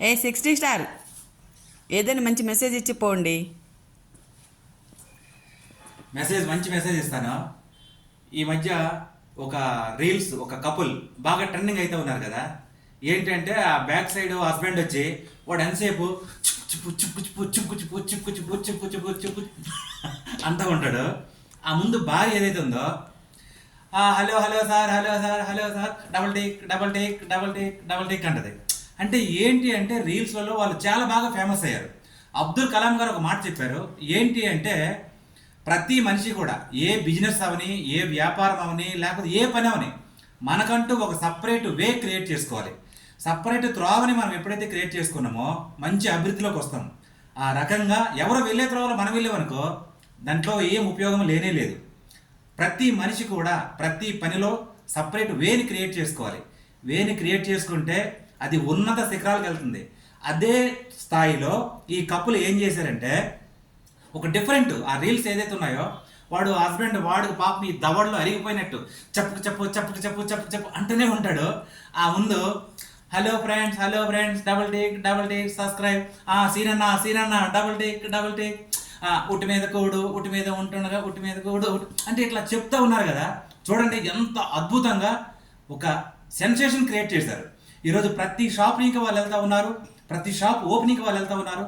ఏ 60 star ఏదైనా మంచి message ఇచ్చి పోండి. మంచి మెసేజ్ ఇస్తాను. ఈ మధ్య ఒక రీల్స్ ఒక కపుల్ బాగా ట్రెండింగ్ అయితే ఉన్నారు కదా. ఏంటంటే ఆ బ్యాక్ సైడ్ హస్బెండ్ వచ్చి వాడు ఎంతసేపు chip chip chip chip chip chip chip chip chip chip అంటూ ఉంటాడు. ఆ ముందు భార్య ఏదైతే ఉందో hello hello sir hello sir hello sir double take double take double take double take అంటది. అంటే ఏంటి అంటే రీల్స్లలో వాళ్ళు చాలా బాగా ఫేమస్ అయ్యారు. అబ్దుల్ కలాం గారు ఒక మాట చెప్పారు. ఏంటి అంటే ప్రతి మనిషి కూడా ఏ బిజినెస్ అవని, ఏ వ్యాపారం అవని, లేకపోతే ఏ పని అవని మనకంటూ ఒక సపరేట్ వే క్రియేట్ చేసుకోవాలి. సపరేట్ త్రోవని మనం ఎప్పుడైతే క్రియేట్ చేసుకున్నామో మంచి అభివృద్ధిలోకి వస్తాం. ఆ రకంగా ఎవరు వెళ్ళే త్రోవలో మనం వెళ్ళామనుకో దాంట్లో ఏం ఉపయోగం లేనే లేదు. ప్రతి మనిషి కూడా ప్రతి పనిలో సపరేట్ వేని క్రియేట్ చేసుకోవాలి. వేని క్రియేట్ చేసుకుంటే అది ఉన్నత శిఖరాలకు వెళ్తుంది. అదే స్థాయిలో ఈ కప్పులు ఏం చేశారంటే ఒక డిఫరెంట్ ఆ రీల్స్ ఏదైతే ఉన్నాయో వాడు హస్బెండ్ వాడు పాపం ఈ దవడలో అరిగిపోయినట్టు చెప్పు చెప్పు చెప్పు చెప్పు చెప్పు చెప్పు అంటూనే ఉంటాడు. ఆ ముందు hello friends double take subscribe సీనన్న డబల్ టేక్ ఉట్టి మీద కోడు ఉట్టి మీద ఉంటుండగా ఉట్టి మీద కోడు అంటే ఇట్లా చెప్తా ఉన్నారు కదా. చూడండి ఎంత అద్భుతంగా ఒక సెన్సేషన్ క్రియేట్ చేశారు. ఈరోజు ప్రతి షాప్నికి వాళ్ళు వెళ్తూ ఉన్నారు, ప్రతి షాప్ ఓపెనింగ్కి వాళ్ళు వెళ్తూ ఉన్నారు.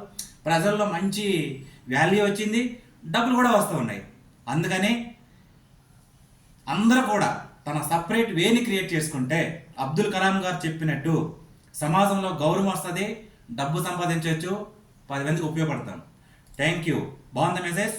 ప్రజల్లో మంచి వాల్యూ వచ్చింది, డబ్బులు కూడా వస్తూ ఉన్నాయి. అందుకని అందరూ కూడా తన సపరేట్ వేని క్రియేట్ చేసుకుంటే అబ్దుల్ కలాం గారు చెప్పినట్టు సమాజంలో గౌరవం వస్తుంది, డబ్బు సంపాదించవచ్చు, 10 మందికి ఉపయోగపడతాం. Thank you. బాగుంది మెసేజ్.